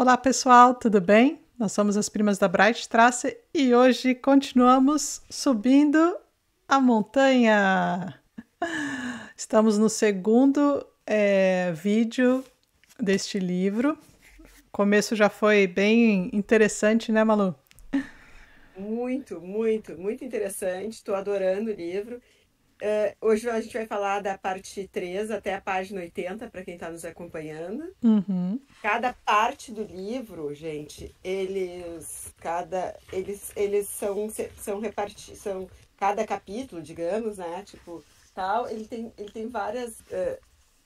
Olá pessoal, tudo bem? Nós somos as primas da Bright Trace e hoje continuamos subindo a montanha. Estamos no segundo vídeo deste livro. O começo já foi bem interessante, né, Malu? Muito, muito, muito interessante. Estou adorando o livro. Hoje a gente vai falar da parte 3 até a página 80, para quem está nos acompanhando. Uhum. Cada parte do livro, gente, eles são repartidos, são cada capítulo, digamos, né? Tipo, tal, ele tem várias,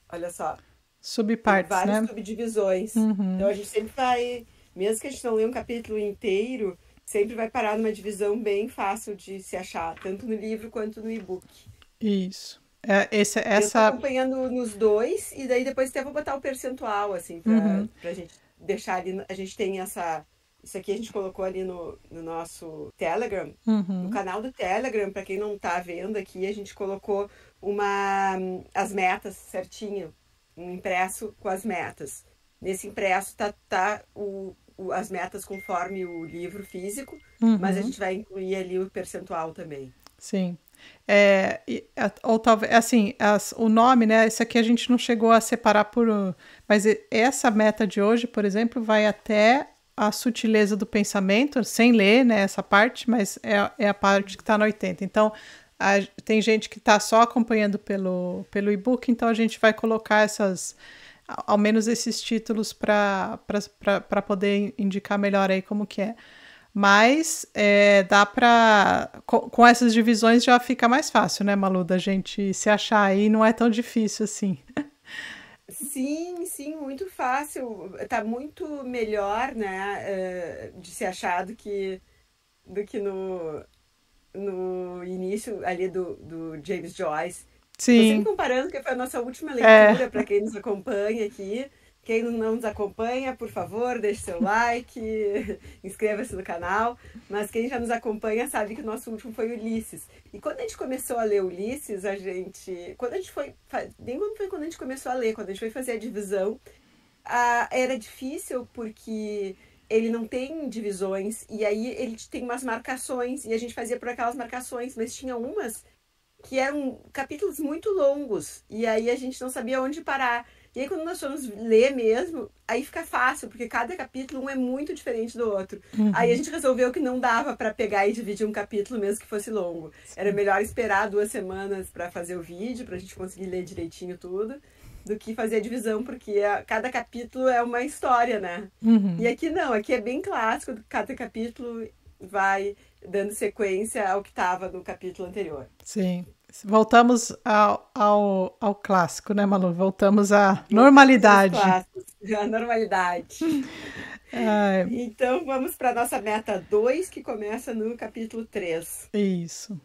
olha só, tem Subpartes, várias né? subdivisões. Então Uhum. a gente sempre vai, mesmo que a gente não lê um capítulo inteiro, sempre vai parar numa divisão bem fácil de se achar, tanto no livro quanto no e-book. Isso. Eu tô Essa. acompanhando nos dois, e daí depois até vou botar o percentual, assim, Uhum. pra gente deixar ali. A gente tem essa. Isso aqui a gente colocou ali no nosso Telegram. No Uhum. canal do Telegram, pra quem não tá vendo aqui, a gente colocou as metas certinho, um impresso com as metas. Nesse impresso as metas conforme o livro físico, mas a Uhum. gente vai incluir ali o percentual também. Sim. Ou talvez, assim, o nome, né? Esse aqui a gente não chegou a separar mas essa meta de hoje, por exemplo, vai até a sutileza do pensamento, sem ler, né, essa parte, mas é a parte que está no 80. Então, tem gente que está só acompanhando pelo e-book, então a gente vai colocar ao menos esses títulos para poder indicar melhor aí como que é. Mas dá para. Com essas divisões já fica mais fácil, né, Malu? Da gente se achar aí, não é tão difícil assim. Sim, sim, muito fácil. Tá muito melhor, né, de ser achado do que no início ali do James Joyce. Tô sempre Sim, comparando, que foi a nossa última é. leitura, para quem nos acompanha aqui. Quem não nos acompanha, por favor, deixe seu like, inscreva-se no canal. Mas quem já nos acompanha sabe que o nosso último foi Ulisses. E quando a gente começou a ler Ulisses, quando a gente foi. Nem quando foi quando a gente começou a ler, quando a gente foi fazer a divisão, era difícil porque ele não tem divisões, e aí ele tem umas marcações, e a gente fazia por aquelas marcações, mas tinha umas que eram capítulos muito longos, e aí a gente não sabia onde parar. E aí quando nós fomos ler mesmo, aí fica fácil, porque cada capítulo um é muito diferente do outro. Aí a Uhum, gente resolveu que não dava para pegar e dividir um capítulo mesmo que fosse longo. Era sim. melhor esperar 2 semanas para fazer o vídeo, para a gente conseguir ler direitinho tudo, do que fazer a divisão, porque cada capítulo é uma história, né? E Uhum, aqui não, aqui é bem clássico, cada capítulo vai dando sequência ao que estava no capítulo anterior. sim. Voltamos ao clássico, né, Malu? Voltamos à Voltamos aos normalidade. clássicos, à normalidade. Ah, Então vamos para a nossa meta 2, que começa no capítulo 3. isso.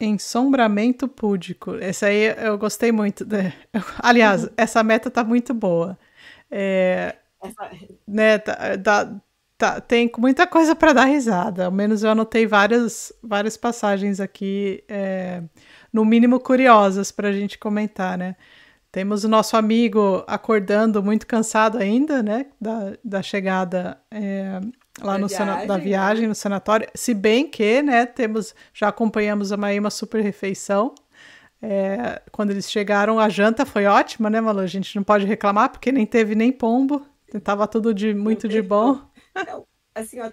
Ensombramento púdico. Essa aí eu gostei muito. Aliás, essa meta tá muito boa. É, Essa, né, tem muita coisa para dar risada. Ao menos eu anotei várias passagens aqui, no mínimo curiosas para a gente comentar, né? Temos o nosso amigo acordando muito cansado ainda, né? Da chegada lá da da viagem, viagem né? no sanatório. Se bem que, né? Já acompanhamos uma super refeição. Quando eles chegaram, a janta foi ótima, né, Malu? A gente não pode reclamar porque nem teve nem pombo. Tava tudo Não muito de teve bom. pão. Não, assim, ó,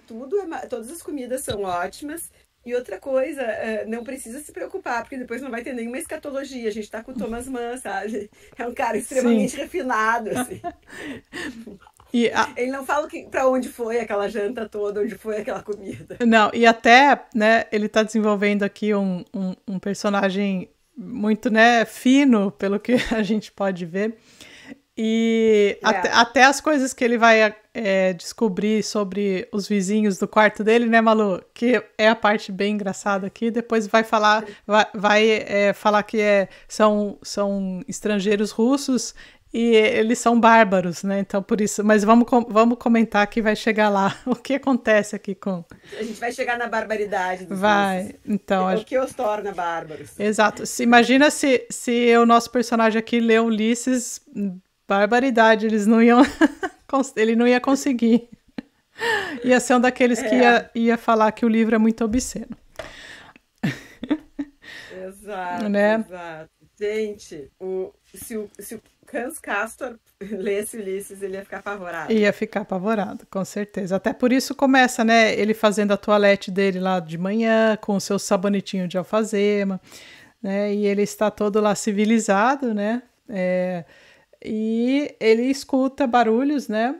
todas as comidas são ótimas. E outra coisa, não precisa se preocupar, porque depois não vai ter nenhuma escatologia. A gente tá com o Thomas Mann, sabe? É um cara Sim. extremamente refinado, assim. E, Ele não fala para onde foi aquela janta toda, onde foi aquela comida. não, e até, né, ele tá desenvolvendo aqui um personagem muito, né, fino, pelo que a gente pode ver. E É, até as coisas que ele vai descobrir sobre os vizinhos do quarto dele, né, Malu? Que é a parte bem engraçada aqui. Depois falar que são estrangeiros russos e eles são bárbaros, né? Então, por isso. Mas vamos comentar que vai chegar lá o que acontece aqui com. a gente vai chegar na barbaridade dos russos. Vai. Então, O que os torna bárbaros. exato. Imagina se o nosso personagem aqui lê Ulisses. Barbaridade, eles não iam. Ele não ia conseguir. Ia ser um daqueles que ia falar que o livro é muito obsceno. Exato, Né? exato. Gente, se o Hans Castor lesse Ulisses, ele ia ficar apavorado. Ia ficar apavorado, com certeza. Até por isso começa, né? Ele fazendo a toalete dele lá de manhã, com o seu sabonetinho de alfazema, né? E ele está todo lá civilizado, né? E ele escuta barulhos, né?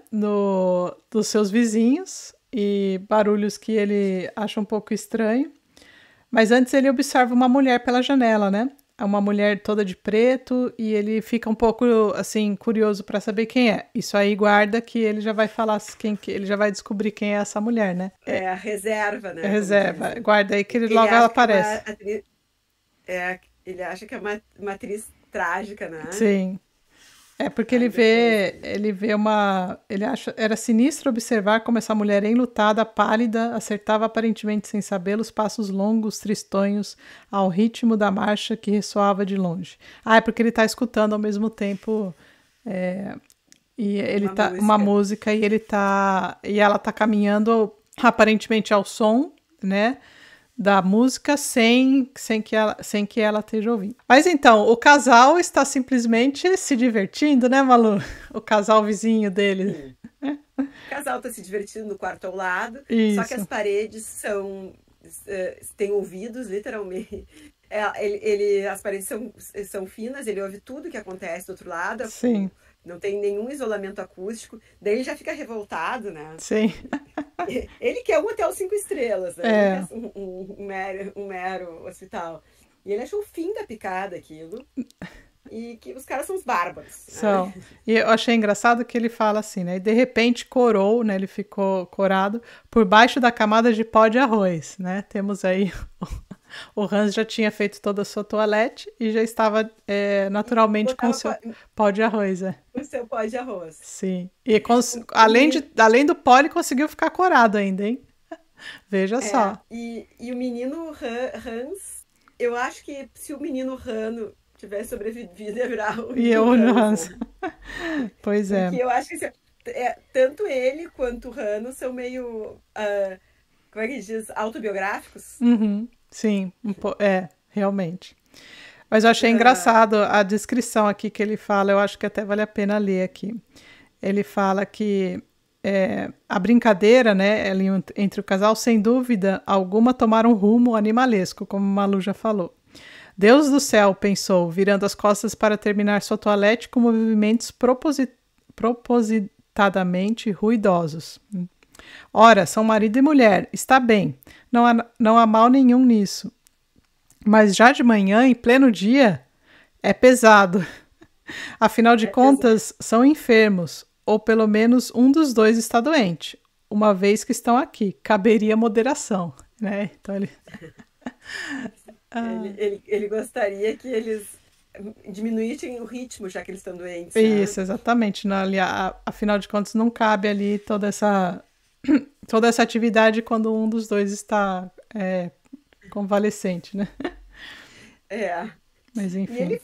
Dos seus vizinhos, e barulhos que ele acha um pouco estranho. Mas antes ele observa uma mulher pela janela, né? Uma mulher toda de preto, e ele fica um pouco, assim, curioso para saber quem é. Isso aí guarda que ele já vai falar ele já vai descobrir quem é essa mulher, né? É a reserva, né? Reserva. Guarda aí que logo ela aparece. Ele acha que é uma atriz trágica, né? Sim. É porque ele vê uma... Ele acha... Era sinistro observar como essa mulher enlutada, pálida, acertava aparentemente sem saber os passos longos, tristonhos, ao ritmo da marcha que ressoava de longe. É porque ele está escutando ao mesmo tempo e ele uma música e ela está caminhando aparentemente ao som, né? Da música sem que ela esteja ouvindo. Mas então, o casal está simplesmente se divertindo, né, Malu? O casal vizinho dele. O casal está se divertindo no quarto ao lado, Isso. Só que as paredes têm ouvidos, literalmente. As paredes são finas, ele ouve tudo que acontece do outro lado. Sim. Não tem nenhum isolamento acústico. Daí ele já fica revoltado, né? Sim. Ele quer um hotel 5 estrelas, né? Um mero hospital. E ele achou o fim da picada aquilo. E que os caras são os bárbaros. São. Né? E eu achei engraçado que ele fala assim, né? E de repente corou, né? Ele ficou corado por baixo da camada de pó de arroz, né? Temos aí... O Hans já tinha feito toda a sua toalete e já estava naturalmente com o seu pó de arroz. O seu pó de arroz. Sim. E além do pó, ele conseguiu ficar corado ainda, hein? Veja só. E o menino Hans, eu acho que se o menino Rano tivesse sobrevivido, ia virar o Hans. Pois é. Porque eu acho que tanto ele quanto o Rano são meio, como é que diz, autobiográficos. Uhum. Sim, realmente. Mas eu achei engraçado a descrição aqui que ele fala, eu acho que até vale a pena ler aqui. Ele fala que a brincadeira, né, entre o casal, sem dúvida alguma, tomaram um rumo animalesco, como Malu já falou. Deus do céu, pensou, virando as costas para terminar sua toalete com movimentos propositadamente ruidosos. Ora, são marido e mulher, está bem, não há mal nenhum nisso. Mas já de manhã, em pleno dia, é pesado. Afinal de contas, são enfermos, ou pelo menos um dos dois está doente. Uma vez que estão aqui, caberia moderação, né? Então ele gostaria que eles diminuíssem o ritmo, já que eles estão doentes. Isso, né? Exatamente. Afinal de contas, não cabe ali toda essa atividade quando um dos dois está convalescente, né? Mas enfim.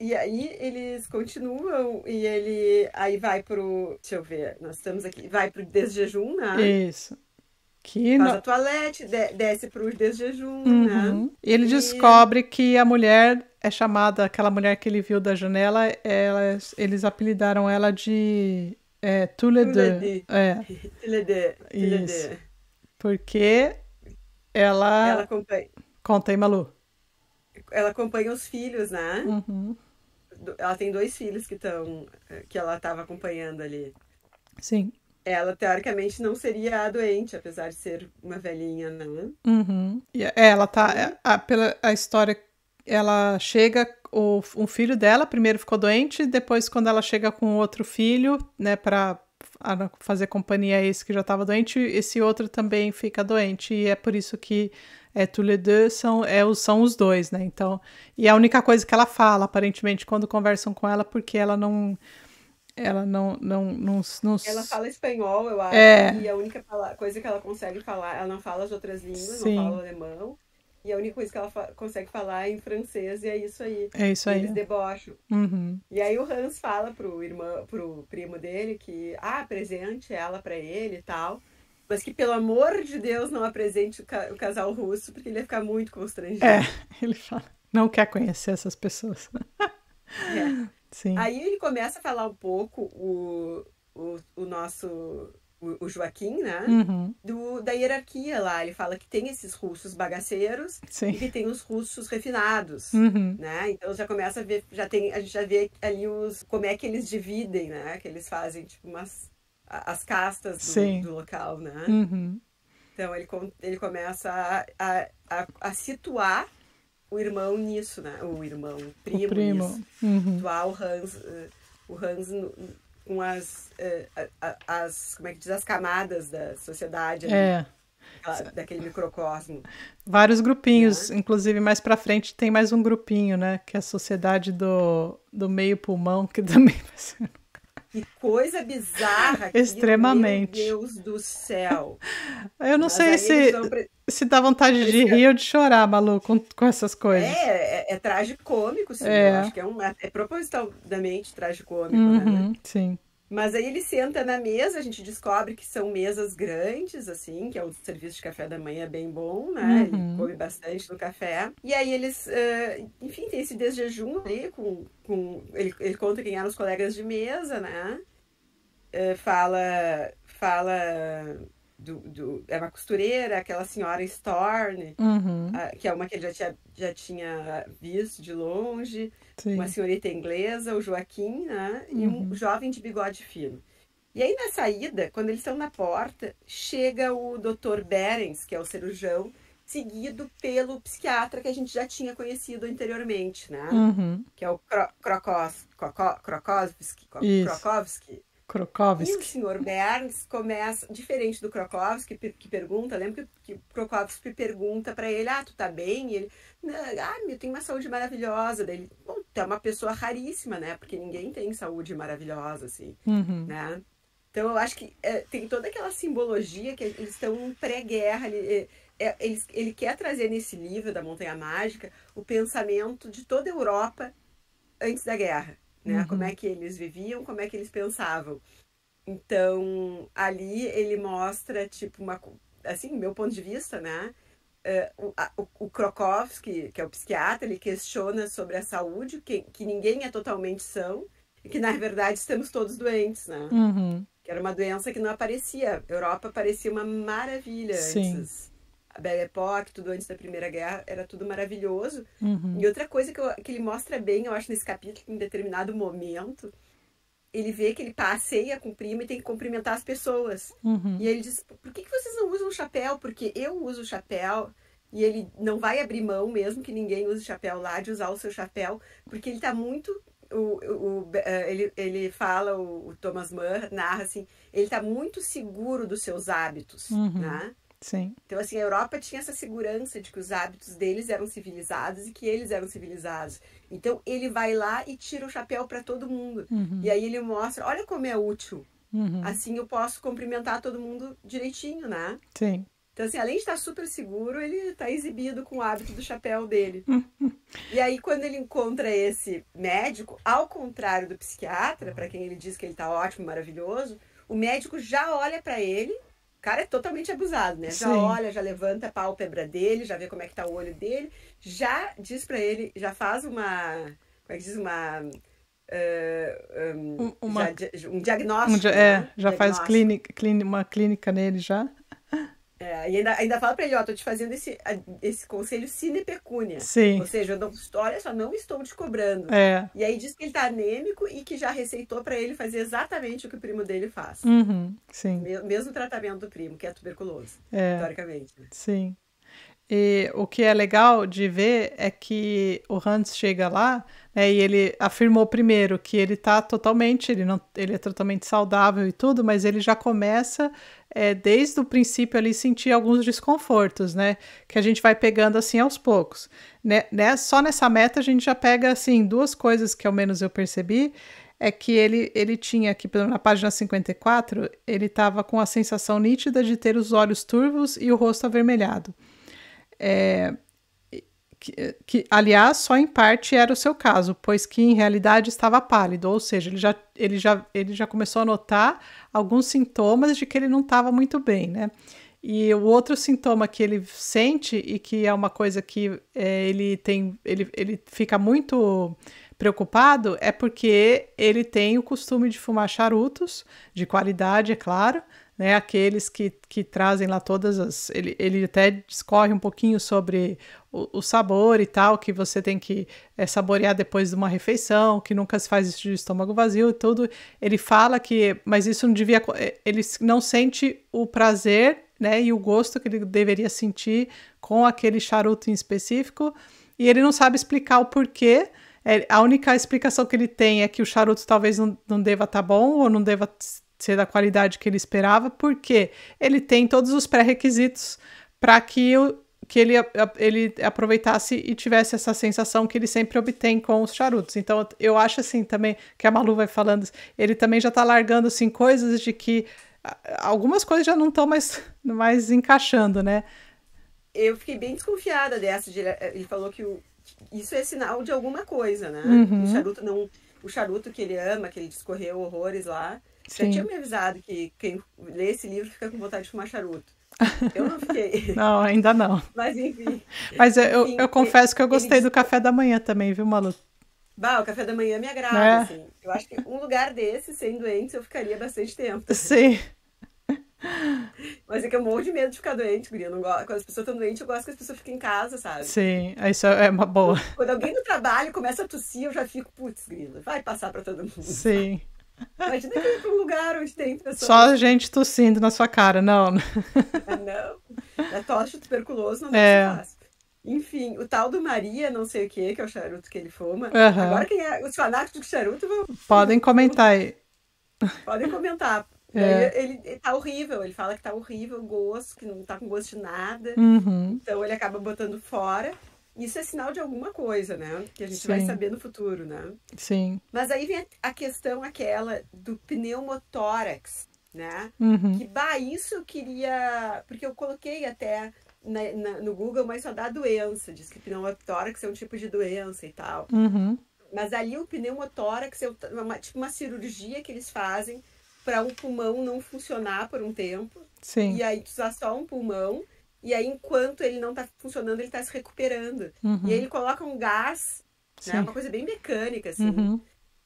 E aí eles continuam e ele aí vai pro... Deixa eu ver, nós estamos aqui. Vai pro desjejum, né? Isso. Faz a toalete, desce pro desjejum, né? E ele descobre que a mulher é chamada, aquela mulher que ele viu da janela, eles apelidaram ela de Tulede. Isso. Porque ela acompanha. Conta aí, Malu. Ela acompanha os filhos, né? Uhum. Ela tem 2 filhos que ela estava acompanhando ali. Sim. Ela, teoricamente, não seria a doente, apesar de ser uma velhinha, né? Uhum. Ela tá... Pela a história, ela chega... Um filho dela primeiro ficou doente, depois quando ela chega com outro filho, né, para fazer companhia a esse que já estava doente, esse outro também fica doente, e é por isso que tous les deux são os dois, né? Então, e a única coisa que ela fala, aparentemente, quando conversam com ela, porque ela não... Ela fala espanhol, eu acho, e a única coisa que ela consegue falar, ela não fala as outras línguas, Sim. Não fala alemão, E a única coisa que ela consegue falar é em francês, e é isso aí. É isso E aí. eles debocham. Uhum. E aí o Hans fala pro primo dele que, apresente ela pra ele e tal. Mas que, pelo amor de Deus, não apresente o casal russo, porque ele ia ficar muito É, constrangido. ele fala, não quer conhecer essas pessoas. É. Sim. Aí ele começa a falar um pouco o nosso, o Joaquim, né? Uhum. Da hierarquia lá. Ele fala que tem esses russos bagaceiros Sim. e que tem os russos refinados, Uhum. né? Então já começa a ver, a gente já vê ali como é que eles dividem, né? Que eles fazem tipo as castas Sim. do local, né? Uhum. Então ele começa a situar o irmão nisso, né? O O primo primo. nisso. Uhum. Situar o Hans com como é que diz, as camadas da sociedade ali, É. daquele microcosmo. Vários grupinhos, Né? inclusive mais pra frente tem mais um grupinho, né? Que é a sociedade do meio pulmão, que também vai ser Que coisa bizarra aquilo, extremamente. meu Deus do céu. Eu não Mas sei aí eles vão se dá vontade de rir ou de chorar, Malu, com essas coisas. É tragicômico, sim. Eu É. acho que é propositalmente tragicômico, né? Uhum, sim. Mas aí ele senta na mesa, a gente descobre que são mesas grandes, assim, que é o serviço de café da manhã bem bom, né? Ele Uhum. come bastante no café. E aí eles, enfim, tem esse desjejum ali ele conta quem eram os colegas de mesa, né? Fala é uma costureira, aquela senhora Storn, Uhum. que é uma que ele já tinha visto de longe, uma Sim. senhorita inglesa, o Joaquim, né? E um Uhum. jovem de bigode fino. E aí, na saída, quando eles estão na porta, chega o Dr. Berens, que é o cirurgião, seguido pelo psiquiatra que a gente já tinha conhecido anteriormente, né? Uhum. Que é o Krokovsky. Isso. E o Krokovsky. senhor Berns começa, diferente do Krokovsky, que pergunta, lembra que o Krokovsky pergunta para ele, tu tá bem? E ele, eu tenho uma saúde maravilhosa. Daí ele, bom, tu é uma pessoa raríssima, né? Porque ninguém tem saúde maravilhosa, assim, Uhum. né? Então eu acho que tem toda aquela simbologia que eles estão pré-guerra, ele quer trazer nesse livro da Montanha Mágica o pensamento de toda a Europa antes da guerra. Né? Uhum. Como é que eles viviam, como é que eles pensavam. Então, ali ele mostra, tipo, assim, meu ponto de vista, né? O Krokovsky, que é o psiquiatra, ele questiona sobre a saúde, que ninguém é totalmente são, e que, na verdade, estamos todos doentes, né? Uhum. Que era uma doença que não aparecia. A Europa parecia uma maravilha Sim. antes. A Belle Époque, tudo antes da Primeira Guerra, era tudo maravilhoso. Uhum. E outra coisa que ele mostra bem, eu acho, nesse capítulo, em determinado momento, ele vê que ele passeia com o primo e tem que cumprimentar as pessoas. Uhum. E ele diz, por que vocês não usam chapéu? Porque eu uso chapéu. E ele não vai abrir mão, mesmo que ninguém use chapéu lá, de usar o seu chapéu, porque ele tá muito... ele fala, o Thomas Mann narra assim, ele tá muito seguro dos seus hábitos, né? Sim. Então, assim, a Europa tinha essa segurança de que os hábitos deles eram civilizados e que eles eram civilizados. Então, ele vai lá e tira o chapéu para todo mundo. Uhum. E aí ele mostra, olha como é útil. Uhum. Assim eu posso cumprimentar todo mundo direitinho, né? Sim. Então, assim, além de estar super seguro, ele está exibido com o hábito do chapéu dele. E aí, quando ele encontra esse médico, ao contrário do psiquiatra, para quem ele diz que ele está ótimo, maravilhoso, o médico já olha para ele. O cara é totalmente abusado, né? Já olha, já levanta a pálpebra dele, já vê como é que tá o olho dele, já diz pra ele, já faz uma... Como é que diz? Um diagnóstico, né? Já faz uma clínica nele já. E ainda fala pra ele, tô te fazendo esse conselho sine pecúnia. Sim. Ou seja, olha só, não estou te cobrando. E aí diz que ele tá anêmico e que já receitou pra ele fazer exatamente o que o primo dele faz. Uhum, sim. Mesmo tratamento do primo, que é tuberculoso, teoricamente. Sim. E o que é legal de ver é que o Hans chega lá, né, e ele afirmou primeiro que ele tá totalmente, ele é totalmente saudável e tudo, mas ele já começa desde o princípio ali sentir alguns desconfortos, né, que a gente vai pegando assim aos poucos, né, só nessa meta a gente já pega assim duas coisas que ao menos eu percebi, é que ele tinha aqui na página 54, ele estava com a sensação nítida de ter os olhos turvos e o rosto avermelhado. aliás, só em parte era o seu caso, pois que em realidade estava pálido, ou seja, ele já começou a notar alguns sintomas de que ele não estava muito bem, né? E o outro sintoma que ele sente e que é uma coisa que ele fica muito preocupado é porque ele tem o costume de fumar charutos de qualidade, é claro, né? Aqueles que trazem lá todas as... Ele até discorre um pouquinho sobre o sabor e tal, que você tem que saborear depois de uma refeição, que nunca se faz isso de estômago vazio e tudo. Ele fala que... Mas isso não devia... Ele não sente o prazer, né, e o gosto que ele deveria sentir com aquele charuto em específico, e ele não sabe explicar o porquê. A única explicação que ele tem é que o charuto talvez não deva estar bom, ou não deva ser da qualidade que ele esperava, porque ele tem todos os pré-requisitos para que ele aproveitasse e tivesse essa sensação que ele sempre obtém com os charutos. Então, eu acho assim também, que a Malu vai falando, ele também já está largando assim, coisas de que algumas coisas já não estão mais encaixando, né? Eu fiquei bem desconfiada dessa. Ele falou que isso é sinal de alguma coisa, né? O charuto que ele ama, que ele discorreu horrores lá, já tinha me avisado que quem lê esse livro fica com vontade de fumar charuto. Eu não fiquei. Não, ainda não. Mas enfim. Mas eu confesso que eu gostei do café da manhã também, viu, Malu? O café da manhã me agrada, assim. Eu acho que um lugar desse, sem doentes, eu ficaria bastante tempo. Sim. Mas é que eu morro de medo de ficar doente, guria. Não gosto. Quando as pessoas estão doentes, eu gosto que as pessoas fiquem em casa, sabe? Sim, isso é uma boa. Quando alguém no trabalho começa a tossir, eu já fico, putz, grila, vai passar pra todo mundo. Sim. Imagina que eu ir pra um lugar onde tem pessoas... Só gente tossindo na sua cara, não. Não. É tosse tuberculoso, não deve ser fácil. Enfim, o tal do Maria, não sei o que é o charuto que ele fuma. Agora, os fanáticos do charuto podem comentar aí. Podem comentar. Ele tá horrível, ele fala que tá horrível o gosto, que não tá com gosto de nada. Então ele acaba botando fora. Isso é sinal de alguma coisa, né? Que a gente vai saber no futuro, né? Sim. Mas aí vem a questão aquela do pneumotórax, né? Que, isso eu queria... Porque eu coloquei até no Google, mas só dá doença. Diz que pneumotórax é um tipo de doença e tal. Mas ali o pneumotórax é tipo uma cirurgia que eles fazem para um pulmão não funcionar por um tempo. Sim. E aí tu usar só um pulmão. E aí, enquanto ele não tá funcionando, ele tá se recuperando. E aí ele coloca um gás, né? Uma coisa bem mecânica, assim.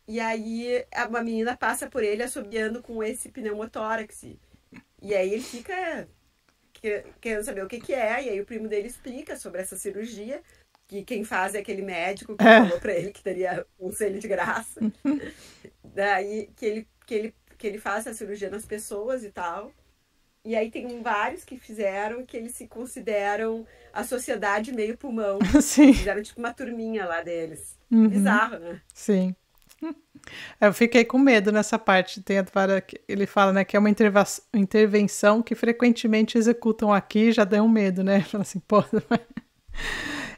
E aí uma menina passa por ele assobiando com esse pneumotórax. E aí ele fica querendo saber o que é. E aí o primo dele explica sobre essa cirurgia. Que quem faz é aquele médico que falou pra ele que teria um selo de graça. Daí que ele faz a cirurgia nas pessoas e tal. E aí tem vários que fizeram que eles se consideram a sociedade meio pulmão. Sim. Fizeram tipo uma turminha lá deles. Bizarro, né? Sim. Eu fiquei com medo nessa parte. Ele fala, né, que é uma intervenção que frequentemente executam aqui, já deu um medo, né? Fala assim, pô...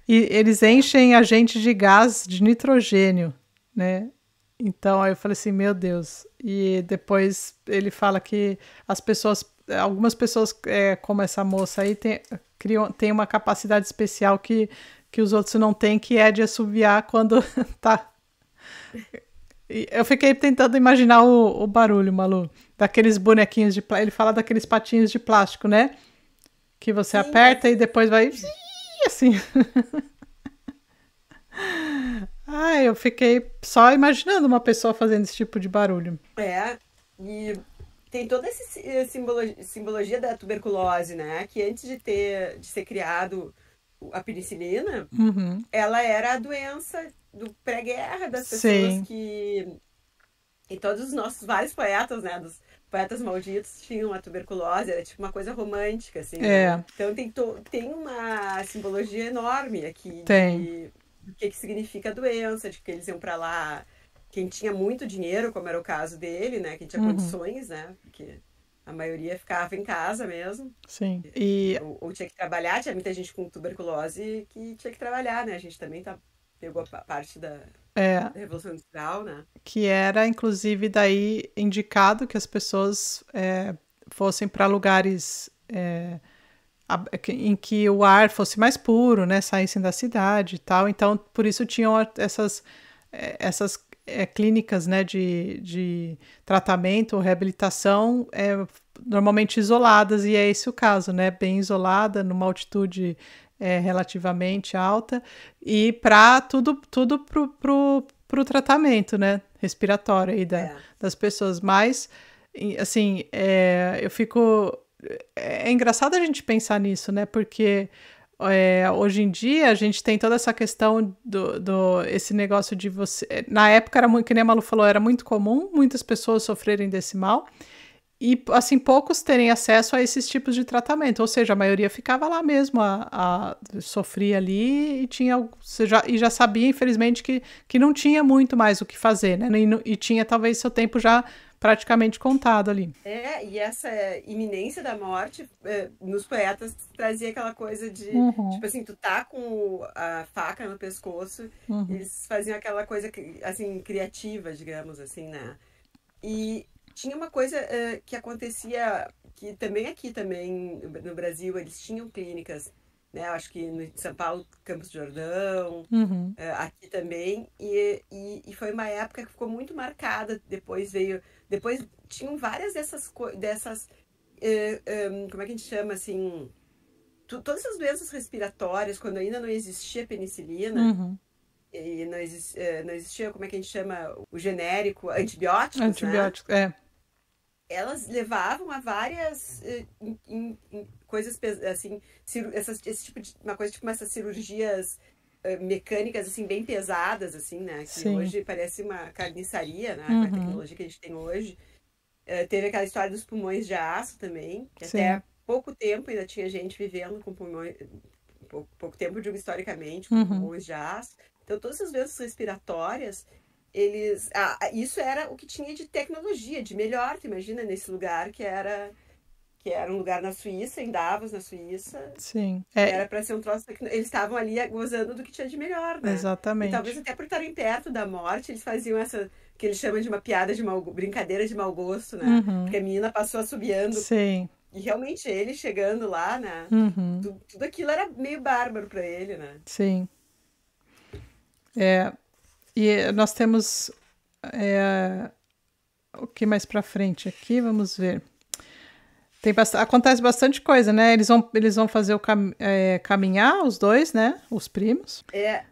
E eles enchem a gente de gás de nitrogênio, né? Então, aí eu falei assim, meu Deus. E depois ele fala que algumas pessoas, como essa moça aí, tem uma capacidade especial que os outros não têm, que é de assobiar quando tá... E eu fiquei tentando imaginar o barulho, Malu, daqueles bonequinhos de plástico. Ele fala daqueles patinhos de plástico, né? Que você aperta e depois vai... assim. Eu fiquei só imaginando uma pessoa fazendo esse tipo de barulho. E tem toda essa simbologia da tuberculose, né? Que antes de ser criado a penicilina, ela era a doença do pré-guerra das pessoas que... E todos os nossos vários poetas, né? Dos poetas malditos tinham a tuberculose, era tipo uma coisa romântica, assim. Né? Então tem uma simbologia enorme aqui do que significa a doença, de que eles iam pra lá, quem tinha muito dinheiro, como era o caso dele, né? Quem tinha condições, né? Porque a maioria ficava em casa mesmo. Sim. Ou tinha que trabalhar, tinha muita gente com tuberculose que tinha que trabalhar, né? A gente também pegou a parte da Revolução Industrial, né? Que era, inclusive, daí indicado que as pessoas fossem para lugares em que o ar fosse mais puro, né, saíssem da cidade e tal. Então, por isso tinham essas clínicas, né, de tratamento ou reabilitação normalmente isoladas, e é esse o caso, né, bem isolada, numa altitude relativamente alta, e para tudo pro tratamento, né, respiratório aí das pessoas. Mas, assim, eu fico... É engraçado a gente pensar nisso, né, porque hoje em dia a gente tem toda essa questão esse negócio de você... Na época era muito, que nem a Malu falou, era muito comum muitas pessoas sofrerem desse mal, e, assim, poucos terem acesso a esses tipos de tratamento, ou seja, a maioria ficava lá mesmo, sofria ali e já sabia, infelizmente, que não tinha muito mais o que fazer, né? E tinha talvez seu tempo já praticamente contado ali. E essa iminência da morte, nos poetas trazia aquela coisa de, tipo assim, tu tá com a faca no pescoço, eles faziam aquela coisa, assim, criativa, digamos assim, né? E tinha uma coisa que acontecia, que também aqui também no Brasil, eles tinham clínicas, né? Acho que em São Paulo, Campos do Jordão, aqui também, e foi uma época que ficou muito marcada. Depois tinham várias dessas como é que a gente chama, assim, todas essas doenças respiratórias, quando ainda não existia penicilina, e não existia, como é que a gente chama, o genérico, antibióticos, né? Elas levavam a várias coisas, assim, esse tipo de uma coisa, tipo essas cirurgias mecânicas, assim, bem pesadas, assim, né? Que Sim. Hoje parece uma carniçaria, né? Com a tecnologia que a gente tem hoje. Teve aquela história dos pulmões de aço também, que Sim. até pouco tempo ainda tinha gente vivendo com pulmões, pouco tempo, digo historicamente, com pulmões de aço. Então, todas essas doenças respiratórias, isso era o que tinha de tecnologia, de melhor, tu imagina, nesse lugar que era um lugar na Suíça, em Davos, na Suíça. Sim. Era para ser um troço, eles estavam ali gozando do que tinha de melhor, né? Exatamente. E talvez até por estarem perto da morte, eles faziam essa, que eles chamam de uma brincadeira de mau gosto, né? Porque a menina passou assobiando. Sim. E realmente ele chegando lá, né? Tudo aquilo era meio bárbaro para ele, né? Sim. E nós temos o que mais para frente aqui, vamos ver. Acontece bastante coisa, né? Eles vão fazer caminhar, os dois, né? Os primos.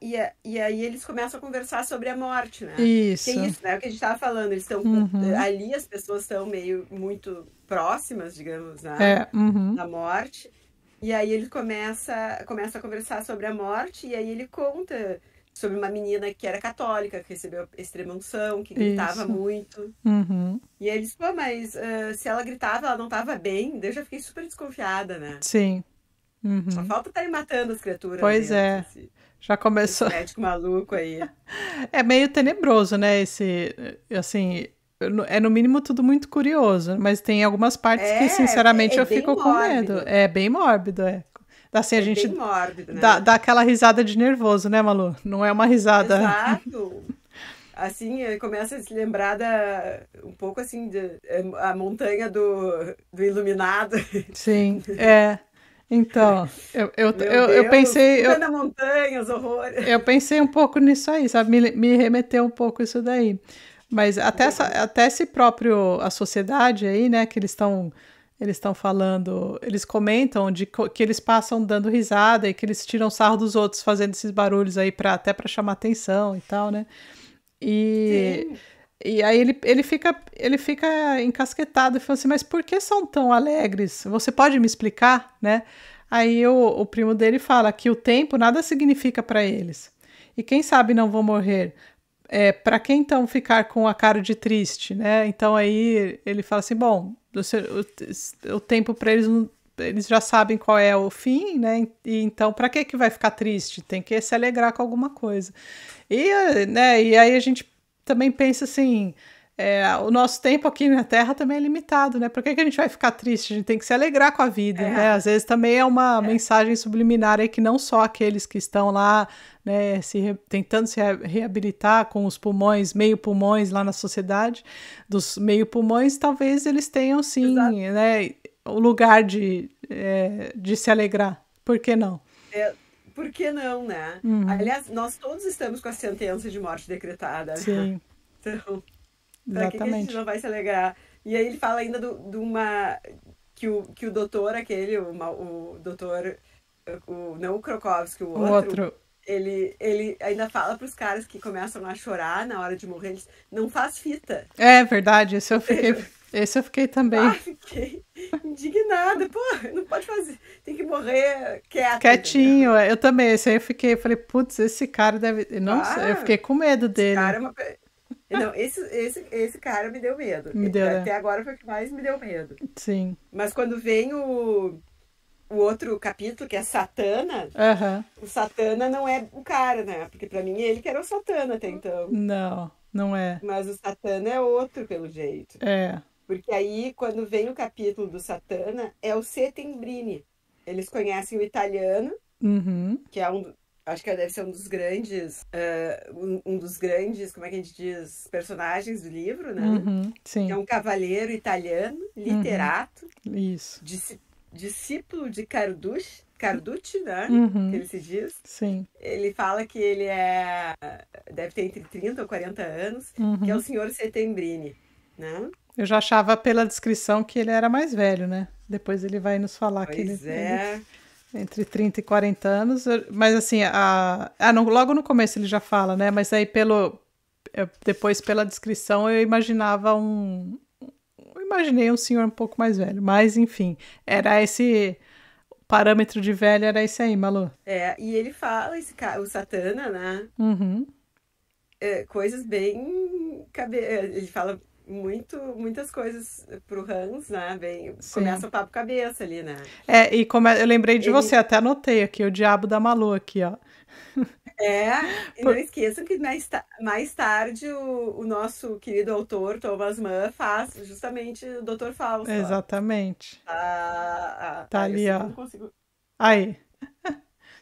E aí eles começam a conversar sobre a morte, né? Isso. Que é isso, né? O que a gente estava falando. Eles estão ali, as pessoas estão muito próximas, digamos, né? Da morte. E aí ele começa a conversar sobre a morte, e aí ele conta sobre uma menina que era católica, que recebeu extrema-unção, que gritava muito. E ele disse, pô, mas se ela gritava, ela não estava bem. Daí eu já fiquei super desconfiada, né? Sim. Só falta estarem matando as criaturas. Pois já começou. Esse médico maluco aí. É meio tenebroso, né? Assim, é no mínimo tudo muito curioso, mas tem algumas partes que, sinceramente, eu fico com medo. É bem mórbido, Assim, a gente bem mórbido, né? dá aquela risada de nervoso, né, Malu? Não é uma risada... Exato. Assim, começa a se lembrar um pouco assim, a montanha do Iluminado. Sim, Então, eu pensei... Na montanha, os horrores. Eu pensei um pouco nisso aí, sabe? Me remeteu um pouco isso daí. Mas até esse próprio... A sociedade aí, né, que eles estão falando, eles comentam que eles passam dando risada e que eles tiram sarro dos outros fazendo esses barulhos aí até para chamar atenção e tal, né? E aí ele fica encasquetado e fala assim, mas por que são tão alegres? Você pode me explicar, né? Aí o primo dele fala que o tempo nada significa para eles. E quem sabe não vão morrer. Para quem então ficar com a cara de triste, né? Então aí ele fala assim, bom, o tempo para eles já sabem qual é o fim, né? E então para que vai ficar triste? Tem que se alegrar com alguma coisa. E aí a gente também pensa assim, o nosso tempo aqui na Terra também é limitado, né? Por que a gente vai ficar triste? A gente tem que se alegrar com a vida, né? Às vezes também é uma mensagem subliminar aí que não só aqueles que estão lá, né, tentando se reabilitar com os pulmões, meio pulmões lá na sociedade, dos meio pulmões, talvez eles tenham sim, né, o lugar de de se alegrar. Por que não? Por que não, né? Aliás, nós todos estamos com a sentença de morte decretada, né? Sim, Então, pra que a gente exatamente. não vai se alegrar? E aí ele fala ainda de uma... Que o doutor, aquele, o doutor, não o Krokowski, o O outro, outro, ele ainda fala pros caras que começam a chorar na hora de morrer, eles não faz fita. é verdade, Ou seja, esse eu fiquei também fiquei indignada. Pô, não pode fazer. Tem que morrer quieto, entendeu? quietinho. Eu também, esse aí falei, putz, esse cara deve. Não sei, eu Ah, fiquei com medo esse dele. cara é uma. Não, esse cara me deu medo. Me deu, né? Até agora foi o que mais me deu medo. Sim. Mas quando vem o outro capítulo, que é Satana, Aham. o Satana não é o cara, né? Porque pra mim ele que era o Satana até então. Não, não é. Mas o Satana é outro, pelo jeito. É. Porque aí, quando vem o capítulo do Satana, é o Settembrini. Eles conhecem o italiano, Uhum. que é acho que deve ser um dos grandes, um dos grandes, como é que a gente diz, personagens do livro, né? Uhum. Que é Sim. um cavaleiro italiano, Uhum. literato, Isso. discípulo de Carducci, né? Que Uhum. ele se diz. Sim. Ele fala que ele deve ter entre 30 ou 40 anos, que é o Uhum. senhor Settembrini, né? Eu já achava pela descrição que ele era mais velho, né? Depois ele vai nos falar que Pois ele é. entre 30 e 40 anos, mas assim, logo no começo ele já fala, né? Mas aí depois pela descrição eu imaginei um senhor um pouco mais velho, mas enfim, era esse parâmetro de velho, era esse aí, Malu. E ele fala, o Satana, né? Uhum. Coisas bem. Ele fala muitas coisas pro Hans, né? Sim. Começa o papo cabeça ali, né? E como eu lembrei de você, Ele até anotei aqui, o Diabo da Malu aqui, ó. e não esqueçam que mais tarde o nosso querido autor, Thomas Mann, faz justamente o Dr. Fausto, ó. Exatamente. Tá Eu ali, sempre ó. não consigo. Aí,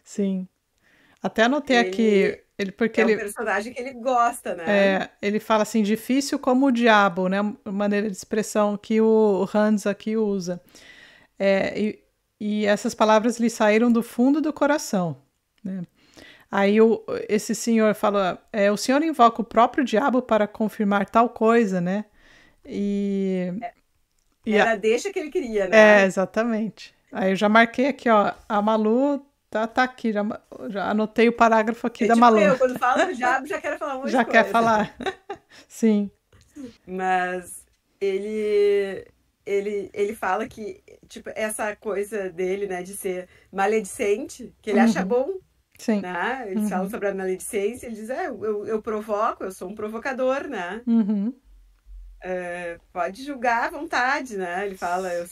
sim. Até anotei aqui, Ele porque é um personagem que ele gosta, né? ele fala assim, difícil como o diabo, né? Maneira de expressão que o Hans aqui usa. É, e essas palavras lhe saíram do fundo do coração, né? Aí esse senhor fala, o senhor invoca o próprio diabo para confirmar tal coisa, né? E, e Era a- a deixa que ele queria, né? exatamente. Aí eu já marquei aqui, ó, a Malu tá aqui, já anotei o parágrafo aqui É da tipo Malu. eu, quando falo do diabo, já quero falar um monte de Já quer coisa. falar? Sim. Mas ele fala que, tipo, essa coisa dele, né, de ser maledicente, que ele acha Uhum. bom, Sim. né? Eles falam Uhum. sobre a maledicência, ele diz, eu provoco, eu sou um provocador, né? Uhum. Pode julgar à vontade, né? Ele fala, eu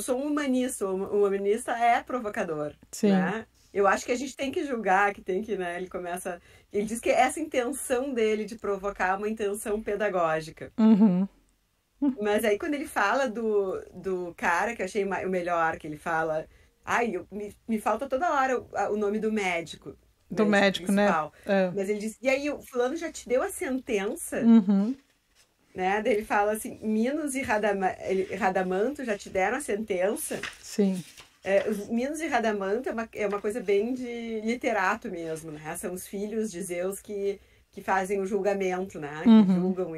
sou um humanista, o humanista é provocador, Sim. né? Eu acho que a gente tem que julgar, que tem que, né? Ele diz que essa intenção dele de provocar é uma intenção pedagógica. Uhum. Mas aí quando ele fala do cara, que eu achei o melhor, que ele fala, me falta toda hora o nome do Do médico médico, né? principal. É. Mas ele diz, e aí o fulano já te deu a sentença? Uhum. Né? Daí ele fala assim, Minos e Radamanto já te deram a sentença. Sim. Os Minos e Radamanto é uma coisa bem de literato mesmo, né? São os filhos de Zeus que fazem o julgamento, né? Que Uhum. julgam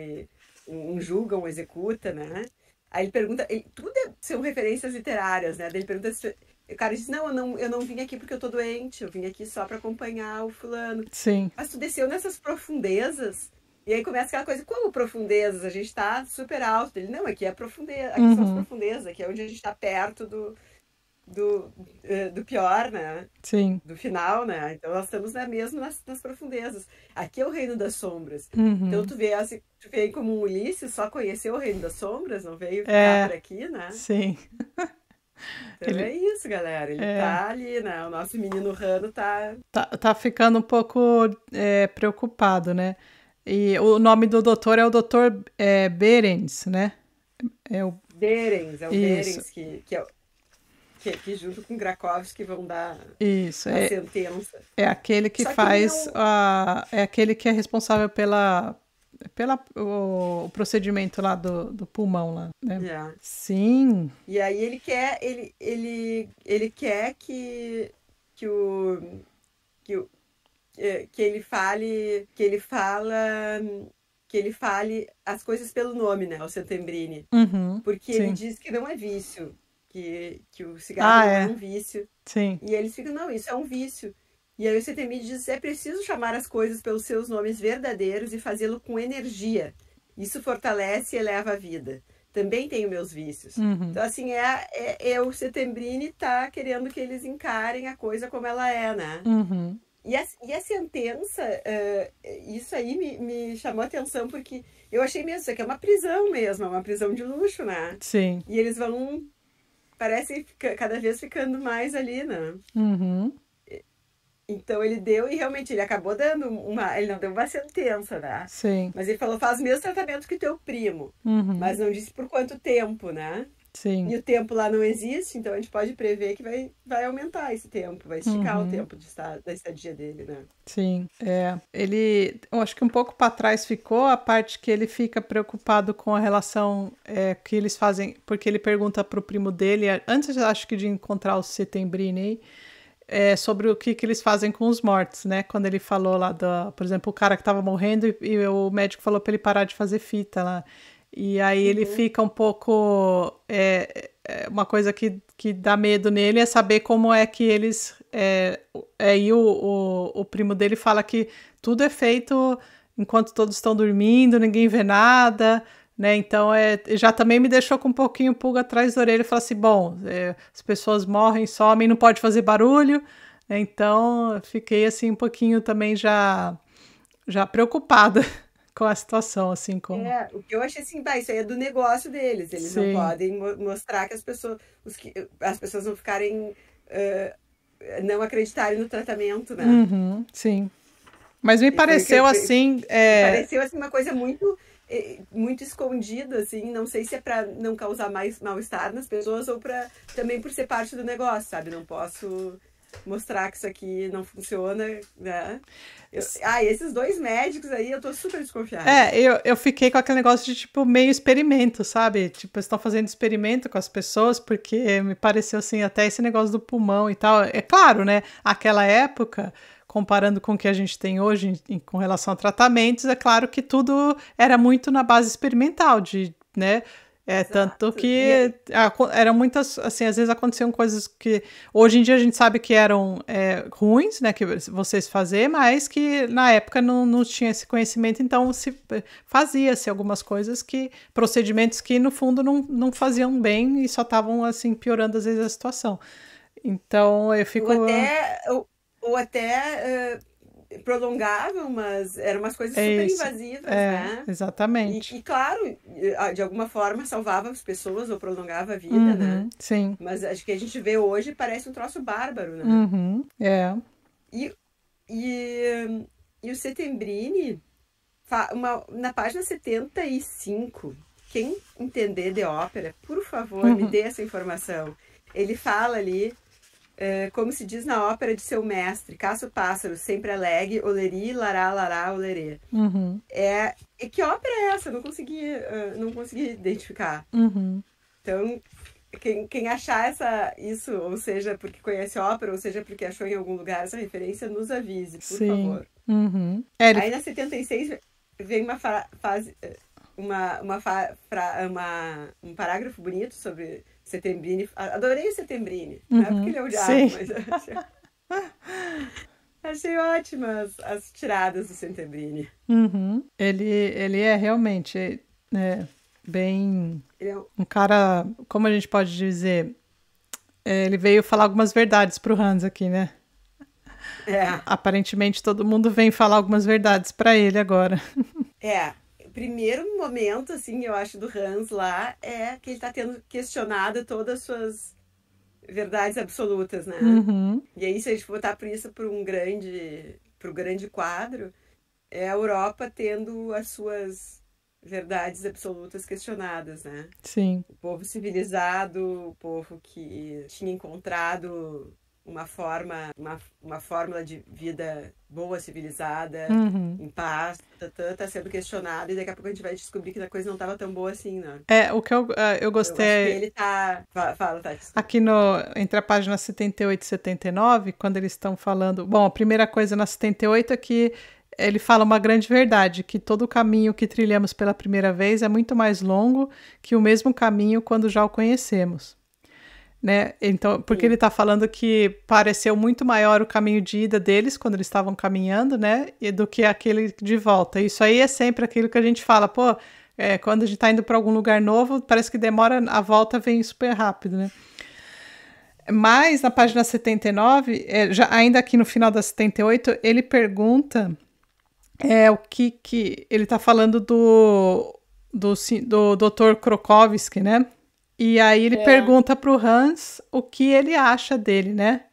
um julga, um executa, né? Aí ele pergunta, tudo são referências literárias, né? Daí ele pergunta se o cara diz, não, eu não vim aqui porque eu tô doente, eu vim aqui só para acompanhar o fulano. Sim. Mas tu desceu nessas profundezas. E aí começa aquela coisa, como profundezas? A gente tá super alto. Ele, não, aqui é profundeza, aqui são as Uhum. profundezas, aqui é onde a gente tá perto do pior, né? Sim. Do final, né? Então nós estamos mesmo nas profundezas. Aqui é o reino das sombras. Então Uhum. tu vê assim, tu veio como um Ulisses, só conheceu o reino das sombras, não veio ficar por É. aqui, né? Sim. Então é Ele isso, galera. Ele tá ali, né? O nosso menino Rano tá. tá ficando um pouco preocupado, né? E o nome do doutor é o doutor Berens, né? É o... É o Isso, Berens que junto com Grakovski vão dar isso. a sentença. É aquele que Só que ele faz não. é aquele que é responsável pela o procedimento lá do pulmão lá, né? É. Sim. E aí ele quer que o que ele fale, que ele fale as coisas pelo nome, né, o Settembrini, Uhum. porque ele Sim. diz que não é vício, que o cigarro Ah, não é é. um vício, Sim. e eles ficam, não, isso é um vício. E aí o Settembrini diz, é preciso chamar as coisas pelos seus nomes verdadeiros e fazê-lo com energia. Isso fortalece e eleva a vida. Também tenho meus vícios. Uhum. Então, assim, o Settembrini tá querendo que eles encarem a coisa como ela é, né? Uhum. E a sentença, isso aí me chamou a atenção, porque eu achei mesmo, isso aqui é uma prisão mesmo, é uma prisão de luxo, né? Sim. E eles vão, parece, cada vez ficando mais ali, né? Uhum. Então ele deu, e realmente ele acabou dando ele não deu uma sentença, né? Sim. Mas ele falou, faz o mesmo tratamento que teu primo. Uhum. Mas não disse por quanto tempo, né? Sim. E o tempo lá não existe, então a gente pode prever que vai aumentar esse tempo, vai esticar o Uhum. tempo da estadia dele, né? Sim, eu acho que um pouco para trás ficou a parte que ele fica preocupado com a relação que eles fazem, porque ele pergunta para o primo dele, antes acho que de encontrar o Settembrini, sobre o que eles fazem com os mortos, né? Quando ele falou lá, por exemplo, o cara que estava morrendo e o médico falou para ele parar de fazer fita lá. E aí ele fica um pouco. Uma coisa que dá medo nele é saber como é que eles. E o primo dele fala que tudo é feito enquanto todos estão dormindo, ninguém vê nada, né? Então já também me deixou com um pouquinho pulga atrás da orelha e falar assim: bom, as pessoas morrem, somem, não pode fazer barulho, né? Então eu fiquei assim um pouquinho também já preocupada com a situação, assim como. O que eu achei assim, isso aí é do negócio deles. Eles não Sim. podem mostrar que as pessoas não ficarem, não acreditarem no tratamento, né? Uhum, sim. Mas me E foi o que pareceu assim. me pareceu assim uma coisa muito escondida, assim. Não sei se é para não causar mais mal-estar nas pessoas ou para também por ser parte do negócio, sabe? Não posso mostrar que isso aqui não funciona, né? Esses dois médicos aí, eu tô super desconfiada. Eu fiquei com aquele negócio de, tipo, meio experimento, sabe? Tipo, eles estão fazendo experimento com as pessoas, porque me pareceu, assim, até esse negócio do pulmão e tal. É claro, né? Aquela época, comparando com o que a gente tem hoje com relação a tratamentos, é claro que tudo era muito na base experimental, né? Tanto que eram muitas, assim, às vezes aconteciam coisas que hoje em dia a gente sabe que eram ruins, né, que vocês fazer, mas que na época não tinha esse conhecimento, então fazia-se algumas coisas procedimentos que no fundo não faziam bem e só estavam, assim, piorando às vezes a situação. Então eu fico... Ou até prolongavam, mas eram umas coisas super invasivas, né? Exatamente. E claro, de alguma forma salvava as pessoas ou prolongava a vida, né? Sim. Mas acho que a gente vê hoje parece um troço bárbaro, né? Uhum, e, e o Settembrini, na página 75, quem entender de ópera, por favor, me dê essa informação. Ele fala ali, como se diz na ópera de seu mestre, caça o pássaro, sempre alegre, oleri, lará, lará, olerê. Uhum. Que ópera é essa? Eu não consegui identificar. Uhum. Então, quem achar isso, ou seja, porque conhece ópera, ou seja, porque achou em algum lugar essa referência, nos avise, por favor. Uhum. Aí na 76 vem um parágrafo bonito sobre Settembrini. Adorei o Settembrini. Não é porque ele é o diabo, mas achei ótimas as tiradas do Settembrini. Uhum. Ele é realmente bem... Ele é um cara, como a gente pode dizer, ele veio falar algumas verdades pro Hans aqui, né? Aparentemente todo mundo vem falar algumas verdades para ele agora. O primeiro momento, assim, eu acho, do Hans lá é que ele tá tendo questionado todas as suas verdades absolutas, né? Uhum. E aí, se a gente botar por isso pro grande quadro, é a Europa tendo as suas verdades absolutas questionadas, né? Sim. O povo civilizado, o povo que tinha encontrado uma fórmula de vida boa, civilizada, Uhum. em paz, tá sendo questionada, e daqui a pouco a gente vai descobrir que a coisa não estava tão boa assim, né? O que eu Eu acho que gostei ele tá... Fala, Tati, desculpa. aqui entre a página 78 e 79, quando eles estão falando. Bom, a primeira coisa na 78 é que ele fala uma grande verdade, que todo o caminho que trilhamos pela primeira vez é muito mais longo que o mesmo caminho quando já o conhecemos. Né? Então, porque Sim. ele está falando que pareceu muito maior o caminho de ida deles quando eles estavam caminhando, né? E do que aquele de volta. Isso aí é sempre aquilo que a gente fala, pô, quando a gente está indo para algum lugar novo, parece que demora, a volta vem super rápido, né? Mas na página 79, ainda aqui no final da 78, ele pergunta o que ele está falando do Dr. Krokowski, né? E aí ele pergunta para o Hans o que ele acha dele, né?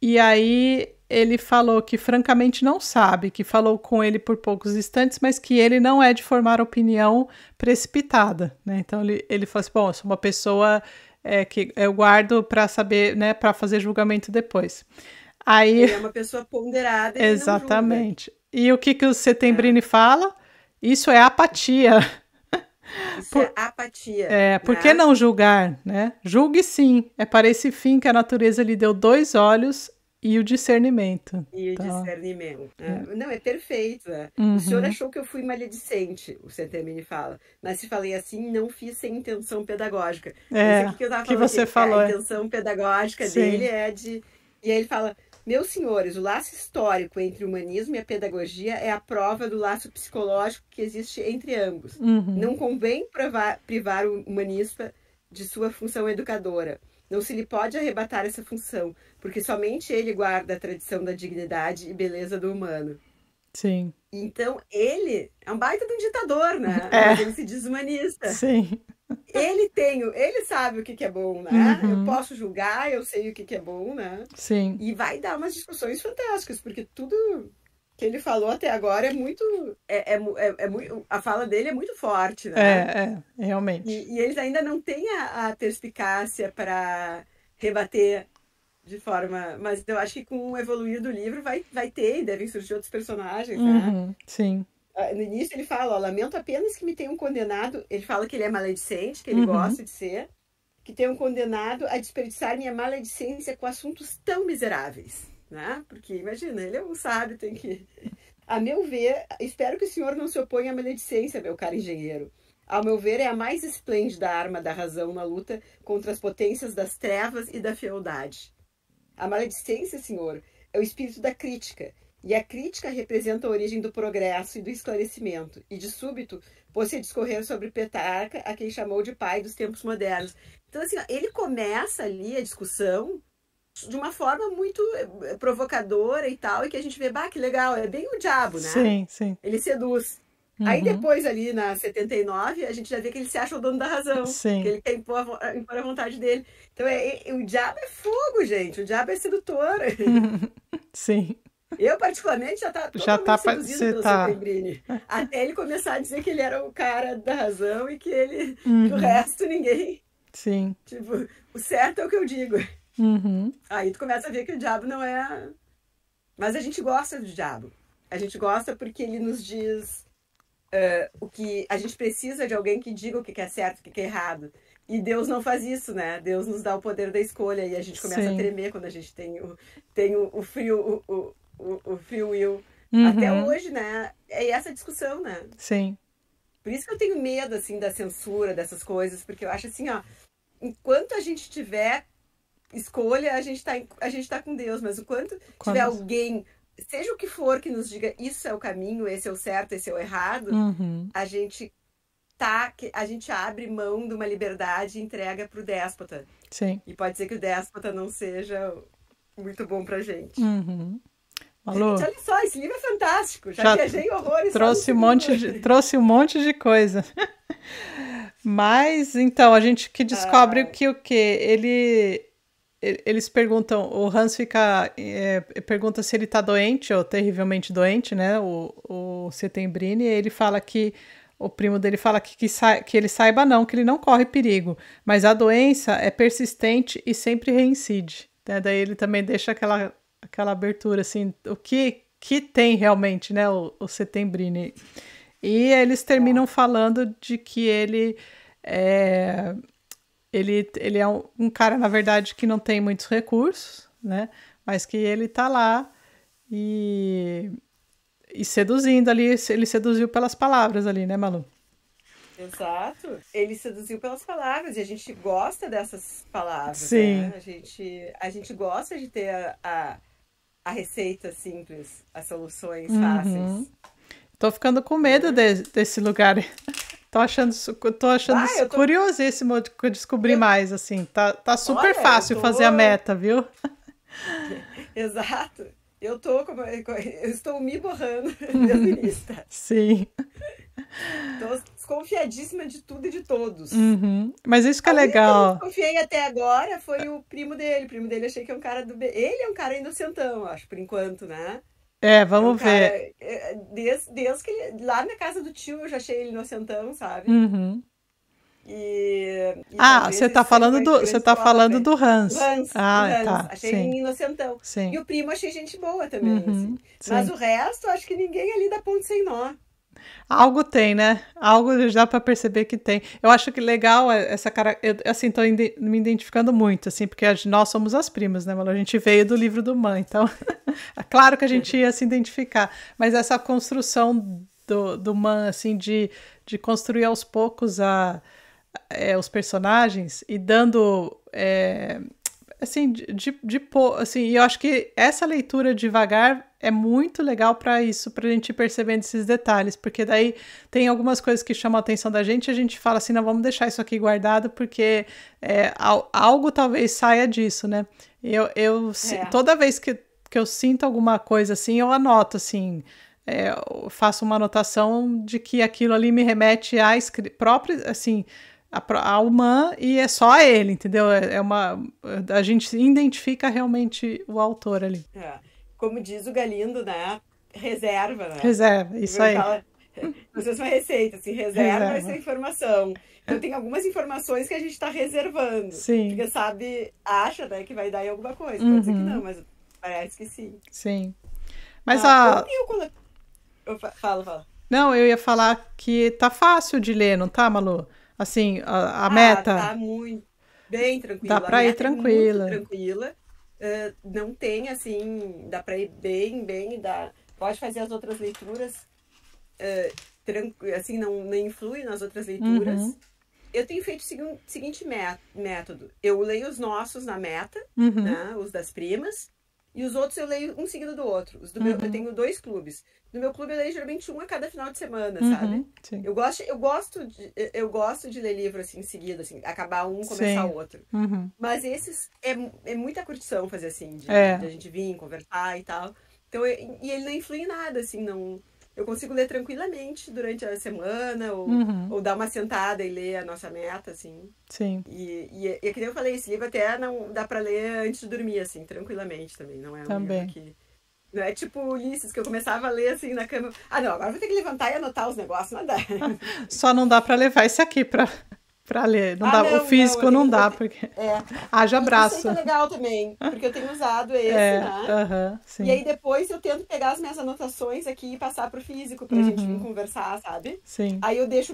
E aí ele falou que francamente não sabe, que falou com ele por poucos instantes, mas que ele não é de formar opinião precipitada, né? Então ele falou assim, bom, eu sou uma pessoa que eu guardo para saber, né, para fazer julgamento depois. Aí, ele é uma pessoa ponderada e exatamente. E o que o Settembrini fala? Isso é apatia. Isso é apatia. Por que não julgar, né? Julgue sim. É para esse fim que a natureza lhe deu 2 olhos e o discernimento. E o discernimento. Não, é perfeito. O senhor achou que eu fui maledicente, o Settembrini fala. Mas se falei assim, não fiz sem intenção pedagógica. Isso aqui que eu estava falando. Que você falou. A intenção pedagógica dele é de... E aí ele fala... Meus senhores, o laço histórico entre o humanismo e a pedagogia é a prova do laço psicológico que existe entre ambos. Não convém privar o humanista de sua função educadora. Não se lhe pode arrebatar essa função, porque somente ele guarda a tradição da dignidade e beleza do humano. Sim. Então, ele é um baita de um ditador, né? Mas ele se diz humanista. Sim. Ele sabe o que é bom, né? Eu posso julgar, eu sei o que é bom, né? Sim. E vai dar umas discussões fantásticas, porque tudo que ele falou até agora é muito... a fala dele é muito forte, né? Realmente. E eles ainda não têm a perspicácia para rebater de forma... Mas eu acho que com o evoluir do livro vai ter, e devem surgir outros personagens, né? Sim. No início ele fala, lamento apenas que me tenham condenado, ele fala que ele é maledicente, que ele gosta de ser, que tenham condenado a desperdiçar minha maledicência com assuntos tão miseráveis, né? Porque, imagina, ele é um sábio, tem que... A meu ver, espero que o senhor não se oponha à maledicência, meu caro engenheiro. Ao meu ver, é a mais esplêndida arma da razão na luta contra as potências das trevas e da fealdade. A maledicência, senhor, é o espírito da crítica, e a crítica representa a origem do progresso e do esclarecimento. E de súbito, pôs-se a discorrer sobre Petrarca, a quem chamou de pai dos tempos modernos. Então, assim, ele começa ali a discussão de uma forma muito provocadora e tal, e que a gente vê, que legal, é bem o diabo, né? Sim, sim. Ele seduz. Aí depois, ali na 79, a gente já vê que ele se acha o dono da razão. Sim. Que ele quer impor a vontade dele. Então, o diabo é fogo, gente. O diabo é sedutor. Sim. Eu, particularmente, já tá seduzido pelo Settembrini. Até ele começar a dizer que ele era o cara da razão e que ele... Que o resto, ninguém... Sim. Tipo, o certo é o que eu digo. Aí tu começa a ver que o diabo não é... Mas a gente gosta do diabo. A gente gosta porque ele nos diz o que... A gente precisa de alguém que diga o que é certo, o que é errado. E Deus não faz isso, né? Deus nos dá o poder da escolha e a gente começa a tremer quando a gente tem o frio... O free will. Até hoje, né? É essa discussão, né? Sim. Por isso que eu tenho medo, assim, da censura, dessas coisas, porque eu acho assim, enquanto a gente tiver escolha, a gente tá com Deus, mas enquanto tiver alguém, seja o que for, que nos diga isso é o caminho, esse é o certo, esse é o errado, a gente abre mão de uma liberdade e entrega pro déspota. Sim. E pode ser que o déspota não seja muito bom pra gente. Malu, gente, olha só, esse livro é fantástico. Já viajei horrores. Trouxe um monte de coisa. Mas, então, a gente que descobre que o quê? Eles perguntam, o Hans pergunta se ele tá doente ou terrivelmente doente, né? O Settembrini, e ele fala que o primo dele fala que ele saiba não, que ele não corre perigo, mas a doença é persistente e sempre reincide, né? Daí ele também deixa aquela abertura, assim, o que tem realmente, né, o Settembrini. E eles terminam falando de que ele é um cara, na verdade, que não tem muitos recursos, né, mas que ele tá lá e seduzindo ali, ele seduziu pelas palavras ali, né, Malu? Exato. Ele seduziu pelas palavras e a gente gosta dessas palavras, Sim. né? A gente gosta de ter a receita simples, as soluções fáceis. Tô ficando com medo desse lugar. Tô achando isso curiosíssimo de descobrir mais, assim. Tá super fácil fazer a meta, viu? Exato. Eu estou me borrando desde o início, tá? Sim. Tô desconfiadíssima de tudo e de todos. Mas isso que é legal. O que eu desconfiei até agora foi o primo dele. O primo dele achei que é um cara do... Ele é um cara inocentão, acho, por enquanto, né? Vamos ver. Desde que ele... Lá na casa do tio eu já achei ele inocentão, sabe? Você tá falando do Hans. Hans. Tá. Achei ele inocentão. Sim. E o primo achei gente boa também, assim. Mas o resto, acho que ninguém ali dá ponto sem nó. Algo tem, né? Algo dá para perceber que tem. Eu acho que legal essa cara. Assim, tô me identificando muito, assim, porque nós somos as primas, né, Malu? A gente veio do livro do Man, então é claro que a gente ia se identificar. Mas essa construção do Man, assim, de construir aos poucos os personagens e dando. Assim, assim, e eu acho que essa leitura devagar é muito legal para isso, para a gente ir percebendo esses detalhes, porque daí tem algumas coisas que chamam a atenção da gente e a gente fala assim, não, vamos deixar isso aqui guardado, porque algo talvez saia disso, né? Toda vez que eu sinto alguma coisa assim, eu anoto, assim, eu faço uma anotação de que aquilo ali me remete à própria, assim, ao Man, e é só a ele, entendeu? A gente identifica realmente o autor ali. Como diz o Galindo, né? Reserva, né? Reserva, isso aí. Não sei se é uma receita, assim, reserva essa informação. Então tem algumas informações que a gente está reservando. Sim. Porque sabe, acha, né, que vai dar em alguma coisa. Pode ser que não, mas parece que sim. Sim. Mas Fala. Não, eu ia falar que tá fácil de ler, não tá, Malu? Assim, a meta... Tá muito bem tranquila. Dá pra ir tranquila. Muito tranquila. Não tem, assim, dá pra ir bem, pode fazer as outras leituras, assim, não influi nas outras leituras. Eu tenho feito o seguinte método. Eu leio os nossos na meta, né, os das primas, e os outros eu leio um seguido do outro. Eu tenho 2 clubes. No meu clube eu leio geralmente um a cada final de semana, sabe? Sim. Eu gosto de ler livro assim em seguida, assim, acabar um, começar o outro. Mas esses é muita curtição fazer assim, de a gente vir, conversar e tal. Então, e ele não influi em nada, assim, não. Eu consigo ler tranquilamente durante a semana, ou dar uma sentada e ler a nossa meta, assim. Sim. E que nem eu falei, esse livro até não dá pra ler antes de dormir, assim, tranquilamente também. Não é um livro que... Não é tipo Ulisses, que eu começava a ler assim na cama. Não, agora vou ter que levantar e anotar os negócios, não dá. Só não dá pra levar esse aqui pra ler. O físico não dá, porque... Haja braço. Isso é legal também, porque eu tenho usado esse, né? Sim. E aí depois eu tento pegar as minhas anotações aqui e passar pro físico pra gente vir conversar, sabe? Sim. Aí eu deixo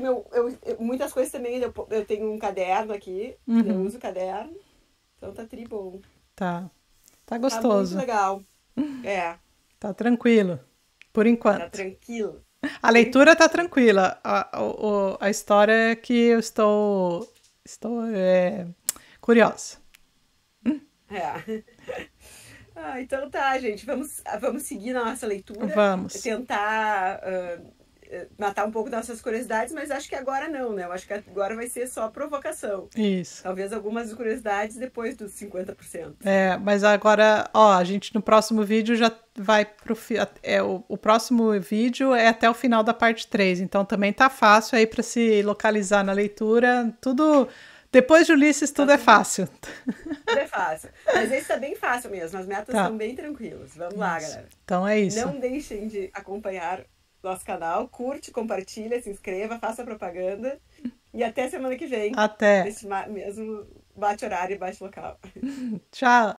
muitas coisas também, eu tenho um caderno aqui, eu uso o caderno, então tá bom. Tá gostoso. Tá muito legal. Tá tranquilo, por enquanto. Tá tranquilo. A leitura tá tranquila. A história é que eu estou curiosa. Então tá, gente. Vamos seguir na nossa leitura. Vamos. Tentar matar um pouco das nossas curiosidades, mas acho que agora não, né? Eu acho que agora vai ser só provocação. Isso. Talvez algumas curiosidades depois dos 50%. Mas agora, a gente no próximo vídeo já vai pro... o próximo vídeo é até o final da parte 3, então também tá fácil aí para se localizar na leitura, tudo... Depois de Ulisses, tudo é fácil. Tudo é fácil. Mas esse tá bem fácil mesmo, as metas estão bem tranquilas. Vamos lá, galera. Então é isso. Não deixem de acompanhar nosso canal, curte, compartilha, se inscreva, faça propaganda. E até semana que vem. Até. Nesse mesmo bate horário e bate local. Tchau.